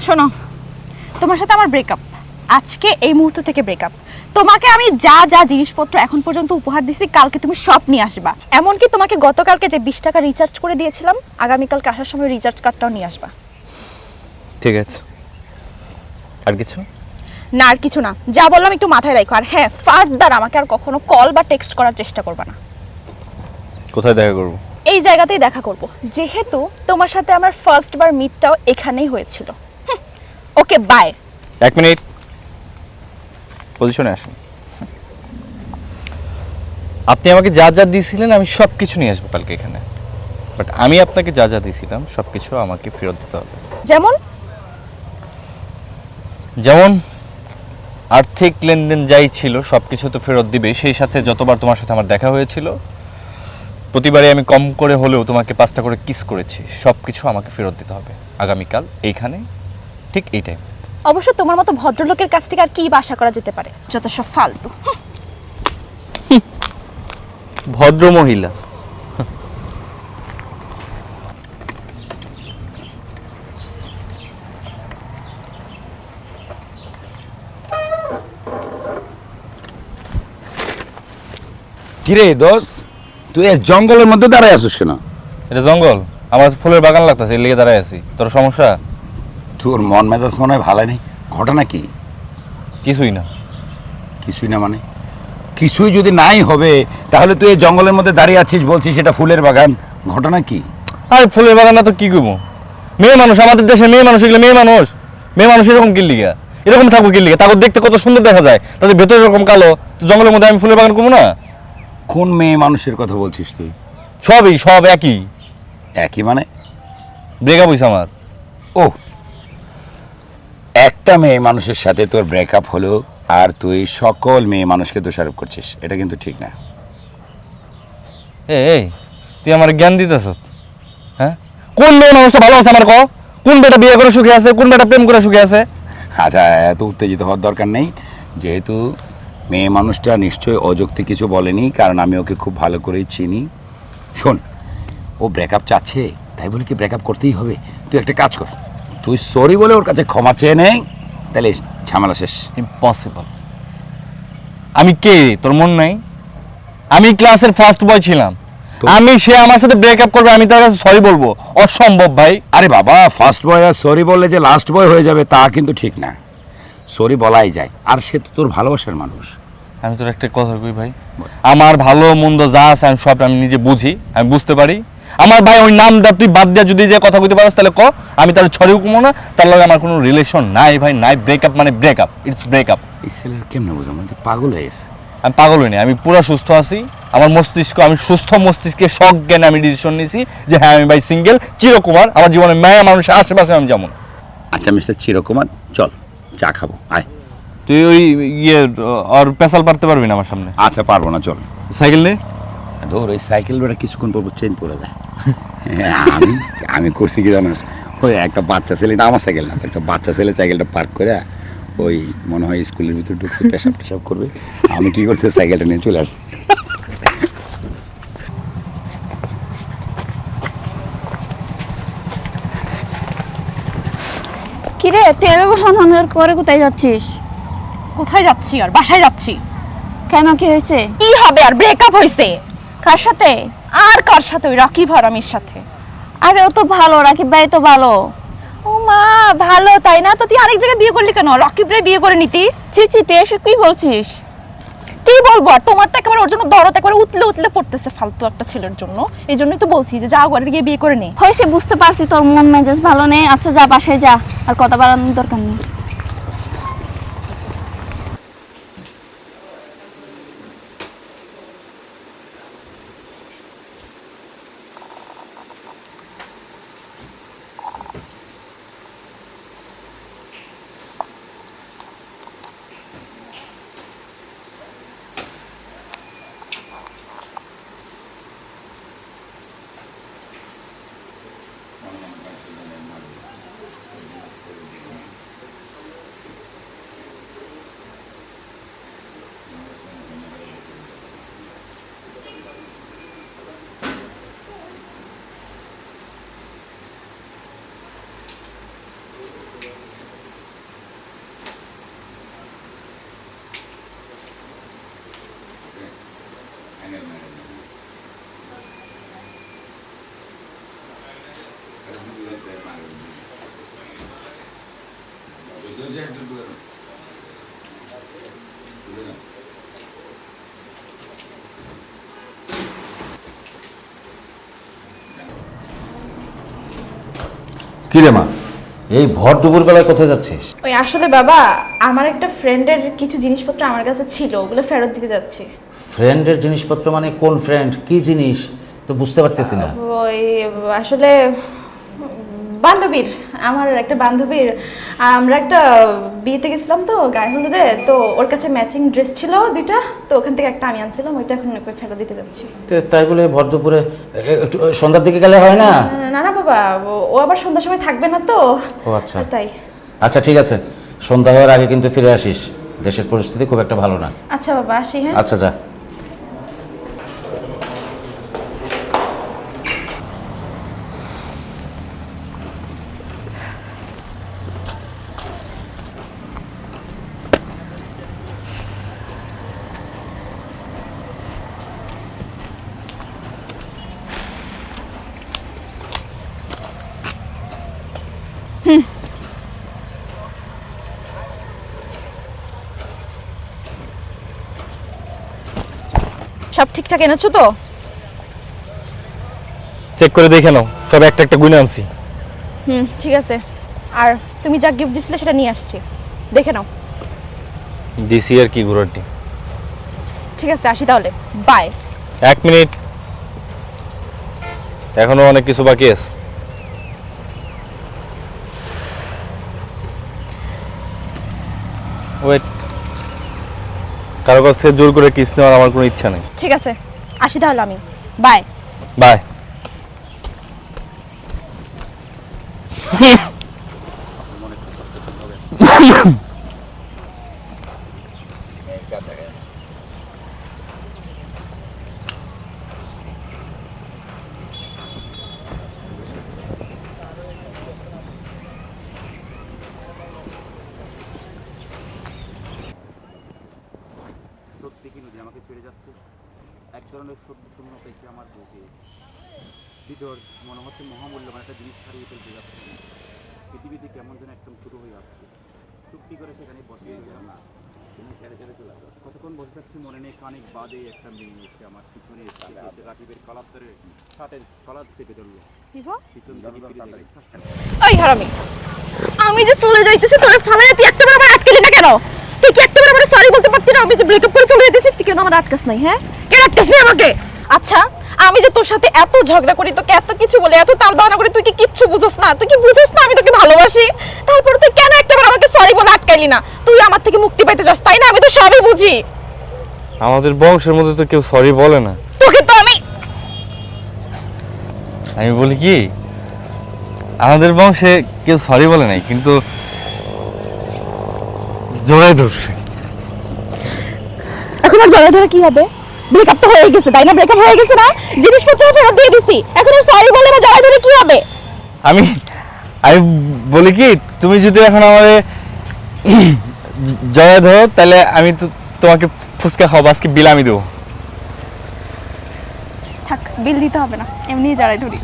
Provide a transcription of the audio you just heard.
শোনো, তোমার সাথে আমার ব্রেকআপ, আজকে এই মুহূর্ত থেকে ব্রেকআপ। তোমাকে আমি যা যা জিনিসপত্র এখন পর্যন্ত উপহার দিছি, কালকে তুমি সব নিয়ে আসবা। এমনকি তোমাকে গতকালকে যে 20 টাকা রিচার্জ করে দিয়েছিলাম, আগামীকালকে আসার সময় রিচার্জ কার্ডটাও নিয়ে আসবা। ঠিক আছে, আর কিছু না, আর কিছু না, যা বললাম একটু মাথায় রাখো। আর হ্যাঁ, ফার্দার আমাকে আর কখনো কল বা টেক্সট করার চেষ্টা করবা না। কোথায় দেখা করব? এই জায়গাতেই দেখা করব, যেহেতু তোমার সাথে আমার ফার্স্ট বার মিটটাও এখানেই হয়েছিল। ওকে, বাই। 1 মিনিট, পজিশনে আসুন। আপনি আমাকে যা যা দিয়েছিলেন আমি সব কিছু নিয়ে আসবো কালকে এখানে, বাট আমি আপনাকে যা যা দিয়েছিলাম সব কিছু আমাকে ফেরত দিতে হবে। যেমন যেমন আর্থিক লেনদেন যাই ছিল সব কিছু তো ফেরত দিবে, সেই সাথে যতবার তোমার সাথে আমার দেখা হয়েছিল প্রতিবারে আমি কম করে হলেও তোমাকে 5টা করে কিস করেছি, সব কিছু আমাকে ফেরত দিতে হবে আগামীকাল এইখানে ঠিক এই টাইম। অবশ্য তোমার মতো ভদ্রলোকের কাছ থেকে আর কি বা আশা করা যেতে পারে, যত সব ফালতু। ভদ্র মহিলা। কিরে দোষ, তুই জঙ্গলের মধ্যে দাঁড়ায় আছিস কেন? এটা জঙ্গল, আমার ফুলের বাগান লাগতেছে, এর লেগে দাঁড়ায় আছি। তোর সমস্যা? তোর মন মেজাজ মনে হয় ভালো নেই, ঘটনা কি? কিছুই না। কিছুই না মানে? কিছুই যদি নাই হবে তাহলে তুই এই জঙ্গলের মধ্যে দাঁড়িয়ে আছিস, বলছিস এটা ফুলের বাগান, ঘটনা কি? আর ফুলের বাগান না তো কি করবো? মেয়ে মানুষ, আমাদের দেশে মেয়ে মানুষ, এগুলো মেয়ে মানুষ। মেয়ে মানুষ এরকম কি লিগা, এরকম থাকবো কি লিগা? তারপর দেখতে কত সুন্দর দেখা যায়, তাদের ভেতরে এরকম কালো, তো জঙ্গলের মধ্যে আমি ফুলের বাগান করবো না? কোন মেয়ে মানুষের কথা বলছিস তুই? সবই সব একই। একই মানে? ব্রেকআপ হইছে আমার। ও, একটা মেয়ে মানুষের সাথে তোর ব্রেকআপ হলো আর তুই সকল মেয়ে মানুষকে দোষারোপ করছিস, এটা কিন্তু ঠিক না। এই তুই আমার জ্ঞান দিতেছ? হ্যাঁ, কোন মেয়ে মানুষটা ভালো আছে আমার ক? কোন বেটা বিয়ে করে সুখে আছে, কোন বেটা প্রেম করে সুখে আছে? আচ্ছা, এত উত্তেজিত হওয়ার দরকার নেই, যেহেতু মেয়ে মানুষটা নিশ্চয়ই অযৌক্তিক কিছু বলেনি, কারণ আমি ওকে খুব ভালো করেই চিনি। শোন, ও ব্রেকআপ চাচ্ছে, তাই বলে কি ব্রেকআপ করতেই হবে? তুই একটা কাজ কর, তুই সরি বলে ওর কাছে ক্ষমা চেয়ে নেই, তাহলে ঝামেলা শেষ। ইম্পসিবল। আমি কে তোর মন নাই? আমি ক্লাসের ফার্স্ট বয় ছিলাম, আমি সে আমার সাথে ব্রেকআপ করবে আমি তার কাছে সরি বলবো? অসম্ভব ভাই। আরে বাবা, ফার্স্ট বয় আর সরি বললে যে লাস্ট বয় হয়ে যাবে তা কিন্তু ঠিক না, সরি বলাই যায়, আর সে তো তোর ভালোবাসার মানুষ। আমি তোর একটা কথা কই ভাই, আমার ভালো মন্দ যা আছে আমি সব আমি নিজে বুঝি, আমি বুঝতে পারি। আমার ভাই ওই নামটা তুই বাদ দিয়া যদি যে কথা কইতে পারস তাহলে ক, আমি তার ছড়িও কমো না, তার লগে আমার কোনো রিলেশন নাই ভাই, নাই। ব্রেকআপ মানে ব্রেকআপ, ইটস ব্রেকআপ। এই ছেলের কেমনে বোঝাবো, তুই পাগল হয়ে গেছে। আমি পাগল হইনি, আমি পুরো সুস্থ আছি। আমার মস্তিষ্ক, আমি সুস্থ মস্তিষ্কে সজ্ঞানে আমি ডিসিশন নিয়েছি যে হ্যাঁ আমি ভাই সিঙ্গেল, চিরকুমার। আমার জীবনে মায়া মানুষের আশেপাশে আমি যেমন। আচ্ছা মিস্টার চিরকুমার, চল চা খাবো, আয়। তুই ওই ইয়ে আর পেশাল পারতে পারবি না আমার সামনে? আচ্ছা, পারবো না, চল। সাইকেল নে। ধর, ওই সাইকেল বেড়া কিছুক্ষণ পর চেন পড়ে যায়। আমি আমি করছি কি জানাস, ওই একটা বাচ্চা ছেলে, না আমার সাইকেল না, একটা বাচ্চা ছেলে সাইকেলটা পার্ক করে ওই মনে হয় স্কুলের ভিতরে ঢুকছে, পেশাব টেশাব করবে, আমি কি করছি সাইকেলটা নিয়ে চলে আসছি। কিরে তুই হন করে কোথায় যাচ্ছিস? কোথায় যাচ্ছি আর, বাসায় যাচ্ছি। কেন, কি হয়েছে? কি হবে আর, ব্রেকআপ হয়েছে। কার সাথে? আর কার সাথে? ওই রাকিব হারামির সাথে। আরে ও তো ভালো, রাকিব ভাই তো ভালো। ও মা, ভালো তাই না? তো তুই আরেক জায়গায় বিয়ে করলি কেন? রাকিব রে বিয়ে করে নিতি। ছি ছি, তুই এসব কি বলছিস? কি বলবো আর, তোমার তো একেবারে ওর জন্য দরদ একেবারে উতলে উতলে পড়তেছে ফালতু একটা ছেলের জন্য। এই জন্যই তো বলছি যে যা ঘরে গিয়ে বিয়ে করে নে। হয়েছে, বুঝতে পারছি তোর মন মেজাজ ভালো নেই। আচ্ছা যা, বাসায় যা, আর কথা বাড়ানোর দরকার নেই। কি রে মা, এই ভর দুপুর বেলায় কোথায় যাচ্ছিস? ওই আসলে বাবা, আমার একটা ফ্রেন্ডের কিছু জিনিসপত্র আমার কাছে ছিল, ওগুলো ফেরত দিতে যাচ্ছি। ফ্রেন্ডের জিনিসপত্র মানে কোন ফ্রেন্ড, কি জিনিস তো বুঝতে পারতেছি না। ওই আসলে বান্ধবীর, আমার একটা বান্ধবীর, আমরা একটা বিয়েতে গেছিলাম তো গায়ে হলুদে, তো ওর কাছে ম্যাচিং ড্রেস ছিল দুইটা, তো ওখান থেকে একটা আমি আনছিলাম, ওইটা এখন ওকে ফেরত দিতে যাচ্ছি। তো তাই বলে ভর দুপুরে একটু সন্ধ্যার দিকে গেলে হয় না? না না বাবা, ও আবার সন্ধ্যার সময় থাকবে না তো। ও আচ্ছা তাই। আচ্ছা ঠিক আছে, সন্ধ্যা হওয়ার আগে কিন্তু ফিরে আসিস, দেশের পরিস্থিতি খুব একটা ভালো না। আচ্ছা বাবা, আসি। হ্যাঁ আচ্ছা যা। সব ঠিকঠাক এনেছো তো? চেক করে দেখে নাও, সব একটা একটা গুনে আনছি। ঠিক আছে। আর তুমি যা গিফট দিছিলে সেটা নিয়ে আসছি, দেখে নাও। ডিসি আর কি ঘোরাটি। ঠিক আছে, আসি তাহলে, বাই। 1 মিনিট, এখনো অনেক কিছু বাকি আছে। ওয়েট, কারো কাছ থেকে জোর করে কিস নেওয়ার আমার কোনো ইচ্ছা নেই। ঠিক আছে, আসি তাহলে আমি, বাই। বাই। সত্যি কি নদী আমাকে ছেড়ে যাচ্ছে? এক ধরনের সত্য শূন্যতা এসে আমার বুকে ভিতর মনে হচ্ছে মহামূল্যবান একটা জিনিস হারিয়ে ফেলতে যাচ্ছে। পৃথিবীতে কেমন যেন একদম ছোট হয়ে আসছে। চুপটি করে সেখানে বসে গেলাম না, তুমি ছেড়ে ছেড়ে চলে যাও। কতক্ষণ বসে থাকছি মনে নেই, খানিক বাদে একটা মেয়ে এসে আমার পিছনে রাকিবের কলার ধরে শার্টের কলার চেপে ধরলো। পিছন দিকে ফিরে দেখে ওই হারামি, আমি যে চলে যাইতেছি তোরে ফালাইয়া তুই একটা বার আটকেলি না কেন? তুই কি একটা বার আমার সরি বলতে পারতি না? আমি যে ব্রেকআপ করে চলে যাইতেছি, তুই কেন আমার আটকাস নাই? হ্যাঁ, কেন আটকাস নাই আমাকে? আচ্ছা, আমি যে তোর সাথে এত ঝগড়া করি, তোকে এত কিছু বলে, এত তাল বাহানা করি, তুই কি কিচ্ছু বুঝোস না? তুই কি বুঝোস না আমি তোকে ভালোবাসি? তারপর তুই কেন একটা বার আমাকে সরি বলে আটকাইলি না? তুই আমার থেকে মুক্তি পাইতে চাস তাই না? আমি তো সবই বুঝি। আমাদের বংশের মধ্যে তো কেউ সরি বলে না। তোকে তো আমি বলি কি, আমাদের বংশে কেউ সরি বলে নাই, কিন্তু জোড়াই ধরছে। এখন আর জড়াই ধরে কি হবে? ব্রেকআপ তো হয়ে গেছে তাই না? ব্রেকআপ হয়ে গেছে না? জিনিসপত্র ফেরত দিয়ে দিছি, এখন আর সরি বলে বা জড়াই ধরে কি হবে? আমি আমি বলি কি, তুমি যদি এখন আমারে জড়াই ধরো, তাহলে আমি তো তোমাকে ফুচকা খাওয়াবো, আজকে বিল আমি দেবো। থাক, বিল দিতে হবে না, এমনিই জড়াই ধরি।